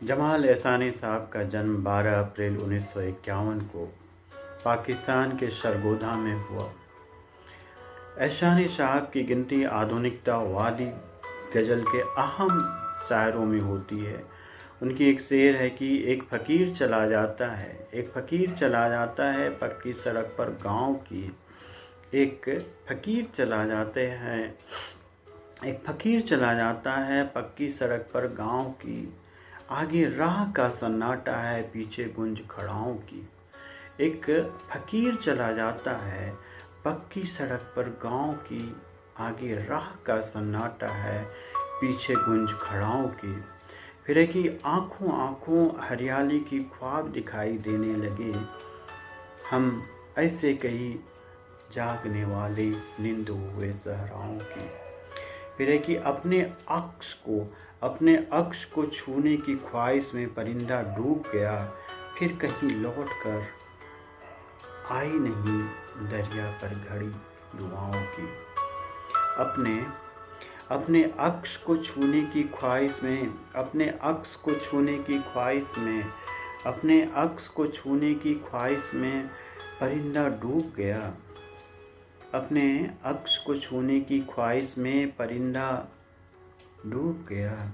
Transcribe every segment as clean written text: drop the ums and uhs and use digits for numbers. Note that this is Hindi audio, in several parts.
जमाल एहसानी साहब का जन्म 12 अप्रैल 1951 को पाकिस्तान के सरगोधा में हुआ। एहसानी साहब की गिनती आधुनिकतावादी गज़ल के अहम शायरों में होती है। उनकी एक शेर है कि एक फ़कीर चला जाता है पक्की सड़क पर गाँव की। एक फ़कीर चला जाता है पक्की सड़क पर गाँव की। आगे राह का सन्नाटा है, पीछे गूंज खड़ाओं की। एक फ़कीर चला जाता है पक्की सड़क पर गाँव की। आगे राह का सन्नाटा है, पीछे गूंज खड़ाओं की। फिर है कि आँखों आँखों हरियाली की ख्वाब दिखाई देने लगे। हम ऐसे कई जागने वाले नींद हुए सहराओं की। फिर है कि अपने अक्ष को छूने की ख्वाहिश में परिंदा डूब गया। फिर कहीं लौट कर आई नहीं दरिया पर घड़ी दुआओं की। अपने अक्ष को छूने की ख्वाहिश में परिंदा डूब गया। अपने अक्ष को छूने की ख्वाहिश में परिंदा डूब गया।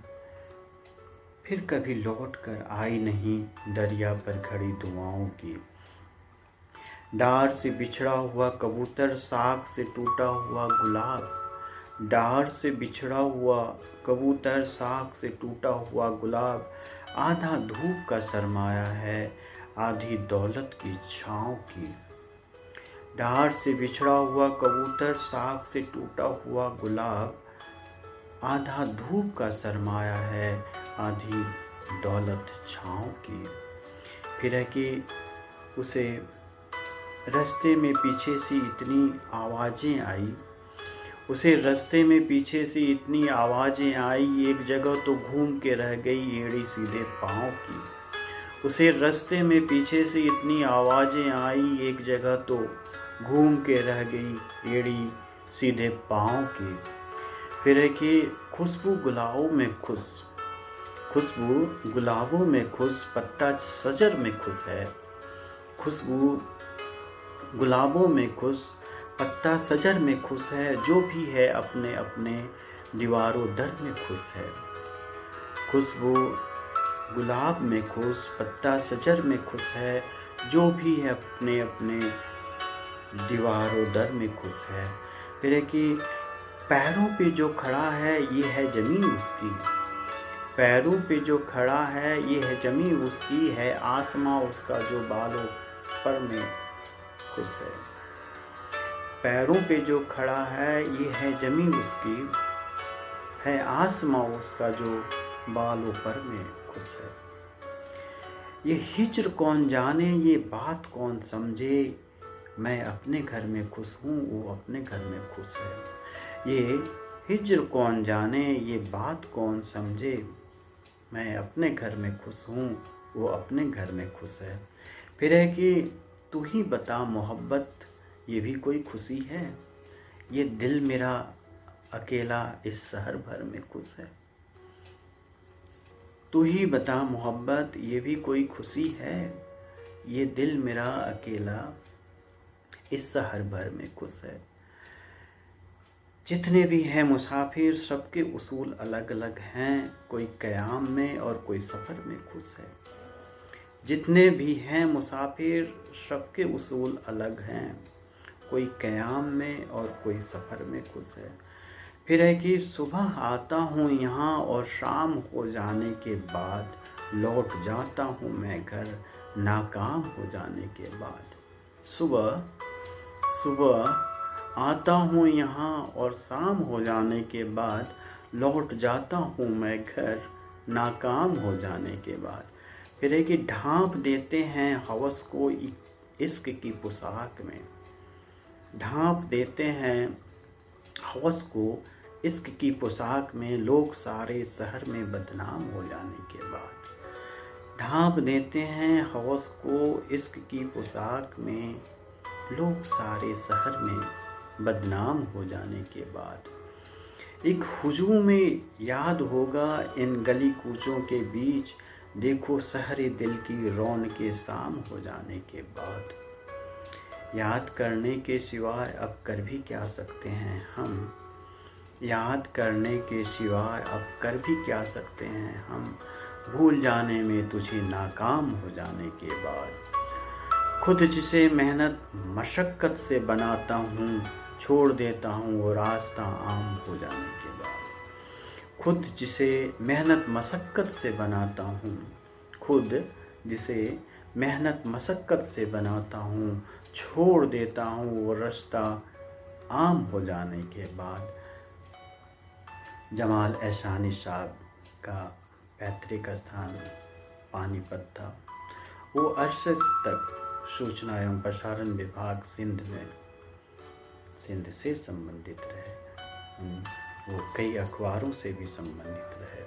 फिर कभी लौट कर आई नहीं दरिया पर खड़ी दुआओं की। डार से बिछड़ा हुआ कबूतर, साख से टूटा हुआ गुलाब। डार से बिछड़ा हुआ कबूतर, साख से टूटा हुआ गुलाब। आधा धूप का सरमाया है, आधी दौलत की छाँव की। डार से बिछड़ा हुआ कबूतर, साख से टूटा हुआ गुलाब। आधा धूप का सरमाया है, आधी दौलत छाँव की। फिर है कि उसे रास्ते में पीछे से इतनी आवाज़ें आई। एक जगह तो घूम के रह गई एड़ी सीधे पाँव की। उसे रास्ते में पीछे से इतनी आवाज़ें आई। एक जगह तो घूम के रह गई एड़ी सीधे पाँव की। फिर है कि खुशबू गुलाबों में खुश, पत्ता शजर में खुश है। खुशबू गुलाबों में खुश, पत्ता शजर में खुश है। जो भी है अपने अपने दीवारों दर में खुश है। खुशबू गुलाब में खुश, पत्ता शजर में खुश है। जो भी है अपने अपने दीवारों दर में खुश है। फिर है कि पैरों पे जो खड़ा है ये है ज़मीन उसकी। पैरों पे जो खड़ा है ये है ज़मीन उसकी। है आसमां उसका जो बालों पर में खुश है। पैरों पे जो खड़ा है ये है ज़मीन उसकी। है आसमां उसका जो बालों पर में खुश है। ये हिज्र कौन जाने, ये बात कौन समझे। मैं अपने घर में खुश हूँ, वो अपने घर में खुश है। ये हिज्र कौन जाने, ये बात कौन समझे। मैं अपने घर में खुश हूँ, वो अपने घर में खुश है। फिर है कि तू ही बता मोहब्बत, ये भी कोई खुशी है। ये दिल मेरा अकेला इस शहर भर में खुश है। तू ही बता मोहब्बत, ये भी कोई खुशी है। ये दिल मेरा अकेला इस शहर भर में खुश है। जितने भी हैं मुसाफिर, सबके उसूल अलग अलग हैं। कोई क़याम में और कोई सफ़र में खुश है। जितने भी हैं मुसाफिर, सबके उसूल अलग हैं। कोई क़याम में और कोई सफ़र में खुश है। फिर है कि सुबह आता हूँ यहाँ और शाम हो जाने के बाद लौट जाता हूँ मैं घर, नाकाम हो जाने के बाद। सुबह आता हूँ यहाँ और शाम हो जाने के बाद लौट जाता हूँ मैं घर, नाकाम हो जाने के बाद। फिर है कि ढांप देते हैं हवस को इश्क की पोशाक में। ढांप देते हैं हवस को इश्क की पोशाक में, लोग सारे शहर में बदनाम हो जाने के बाद। ढांप देते हैं हवस को इश्क की पोशाक में, लोग सारे शहर में बदनाम हो जाने के बाद। एक हुजूम में याद होगा इन गली कूचों के बीच, देखो सहरे दिल की रौनकें शाम हो जाने के बाद। याद करने के सिवाय अब कर भी क्या सकते हैं हम, याद करने के सिवाय अब कर भी क्या सकते हैं हम, भूल जाने में तुझे नाकाम हो जाने के बाद। खुद जिसे मेहनत मशक्क़त से बनाता हूँ, छोड़ देता हूँ वो रास्ता आम हो जाने के बाद। खुद जिसे मेहनत मशक्क़त से बनाता हूँ, खुद जिसे मेहनत मशक्क़त से बनाता हूँ, छोड़ देता हूँ वो रास्ता आम हो जाने के बाद। जमाल एहसानी साहब का पैतृक स्थान पानीपत था। वो अरसे तक सूचना एवं प्रसारण विभाग सिंध से संबंधित रहे। वो कई अखबारों से भी संबंधित रहे।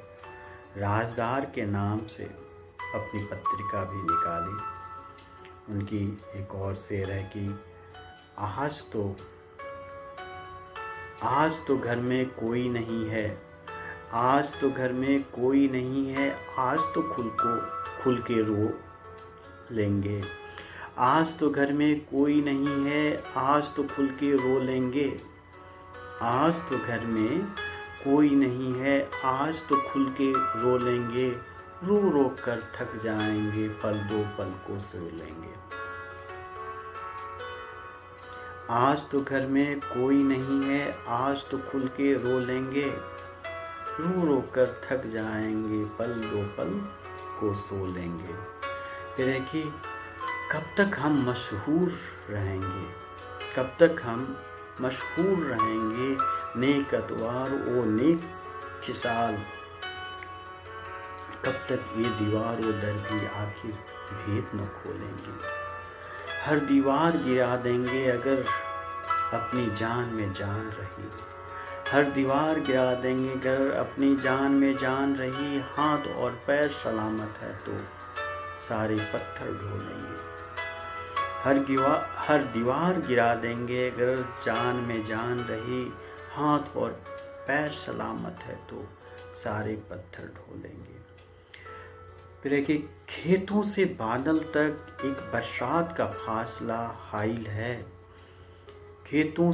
राजदार के नाम से अपनी पत्रिका भी निकाली। उनकी एक और शेर है कि आज तो घर में कोई नहीं है, आज तो घर में कोई नहीं है, आज तो खुल के रो लेंगे। आज तो घर में कोई नहीं है, आज तो खुल के रो लेंगे। आज तो घर में कोई नहीं है, आज तो खुल के रो लेंगे। रो रो कर थक जाएंगे, पल दो पल को सो लेंगे। आज तो घर में कोई नहीं है, आज तो खुल के रो लेंगे। रो रो कर थक जाएंगे, पल दो पल को सो लेंगे। फिर है कि कब तक हम मशहूर रहेंगे, कब तक हम मशहूर रहेंगे, नेक अतवार ओ नेक खिसाल। कब तक ये दीवार वो दर भी आखिर भेद न खोलेंगे। हर दीवार गिरा देंगे अगर अपनी जान में जान रही। हर दीवार गिरा देंगे अगर अपनी जान में जान रही। हाथ और पैर सलामत है तो सारे पत्थर ढोलेंगे। हर दीवार गिरा देंगे अगर जान में जान रही। हाथ और पैर सलामत है तो सारे पत्थर ढोलेंगे। फिर है कि खेतों से बादल तक एक बरसात का फासला हाइल है। खेतों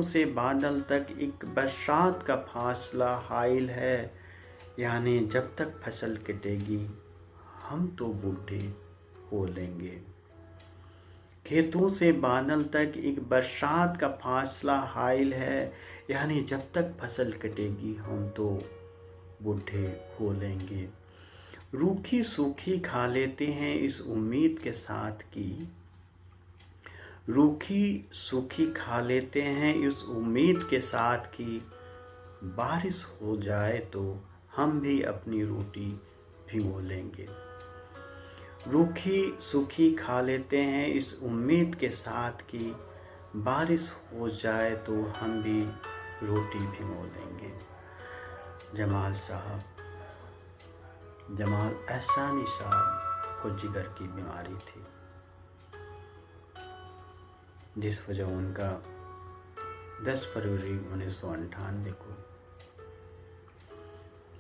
से बादल तक एक बरसात का फासला हाइल है। यानी जब तक फसल कटेगी हम तो बूढ़े हो लेंगे। खेतों से बादल तक एक बरसात का फासला हाइल है। यानी जब तक फसल कटेगी हम तो बूढ़े हो लेंगे। रूखी सूखी खा लेते हैं इस उम्मीद के साथ कि, रूखी सूखी खा लेते हैं इस उम्मीद के साथ कि बारिश हो जाए तो हम भी अपनी रोटी भिगो लेंगे। रूखी सूखी खा लेते हैं इस उम्मीद के साथ कि बारिश हो जाए तो हम भी रोटी भिगो लेंगे। जमाल एहसानी साहब को जिगर की बीमारी थी, जिस वजह उनका 10 फरवरी 1998 को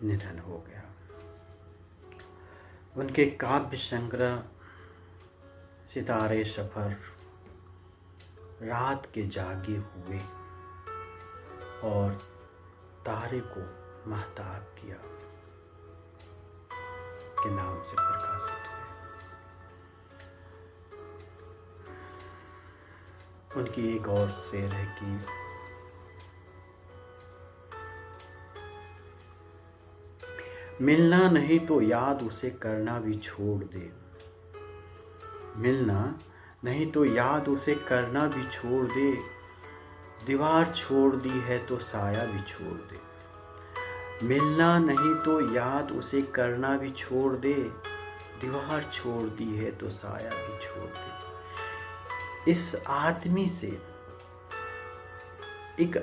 निधन हो गया। उनके काव्य संग्रह सितारे सफर, रात के जागे हुए और तारे को महताब किया के नाम से प्रकाशित हुए। उनकी एक और शेर है कि मिलना नहीं तो याद उसे करना भी छोड़ दे। मिलना नहीं तो याद उसे करना भी छोड़ दे। दीवार छोड़ दी है तो साया भी छोड़ दे। मिलना नहीं तो याद उसे करना भी छोड़ दे। दीवार छोड़ दी है तो साया भी छोड़ दे। एक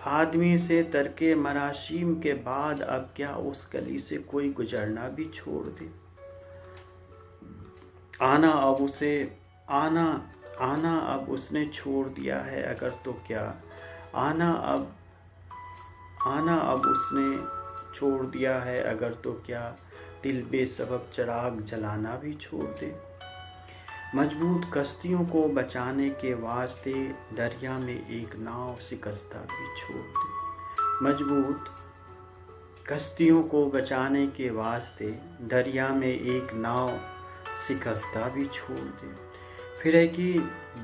आदमी से तरके मरासीम के बाद अब क्या उस गली से कोई गुजरना भी छोड़ दे। आना अब उसने छोड़ दिया है अगर तो क्या, आना अब उसने छोड़ दिया है अगर तो क्या, दिल बेसबब चिराग जलाना भी छोड़ दे। मजबूत कश्तियों को बचाने के वास्ते दरिया में एक नाव शिकस्ता भी छोड़ दे। मजबूत कश्तियों को बचाने के वास्ते दरिया में एक नाव शिकस्ता भी छोड़ दे। फिर है कि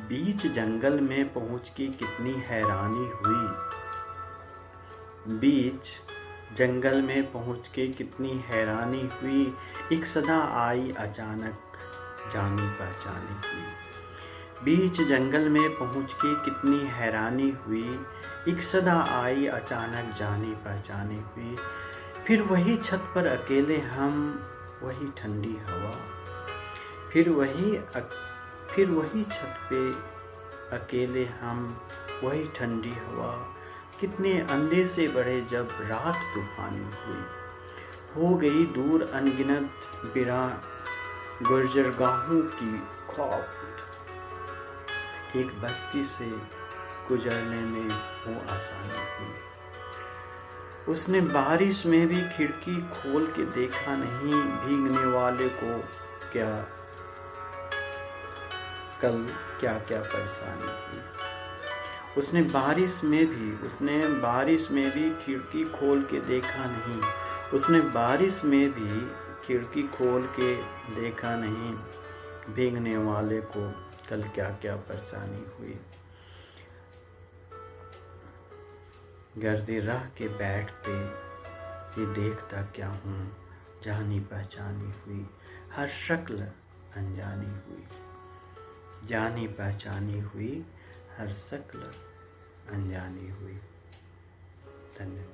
बीच जंगल में पहुंच के कितनी हैरानी हुई। बीच जंगल में पहुंच के कितनी हैरानी हुई। एक सदा आई अचानक जानी पहचानी हुई। बीच जंगल में पहुंच के कितनी हैरानी हुई। एक सदा आई अचानक जानी पहचानी हुई। फिर वही छत पर अकेले हम, वही ठंडी हवा। फिर वही छत पे अकेले हम, वही ठंडी हवा। कितने अंदेशे बढ़े जब रात तूफानी हुई। हो गई दूर अनगिनत बिरा गुर्जरगाहों की खौफ। एक बस्ती से गुजरने में वो आसानी हुई। उसने बारिश में भी खिड़की खोल के देखा नहीं, भीगने वाले को क्या कल क्या क्या परेशानी हुई। उसने बारिश में भी खिड़की खोल के देखा नहीं। उसने बारिश में भी खिड़की खोल के देखा नहीं, भीगने वाले को कल क्या क्या परेशानी हुई। गर्दे राह के बैठते ये देखता क्या हूँ, जानी पहचानी हुई। हर शक्ल अनजानी हुई, जानी पहचानी हुई। हर शक्ल अनजानी हुई। धन्यवाद।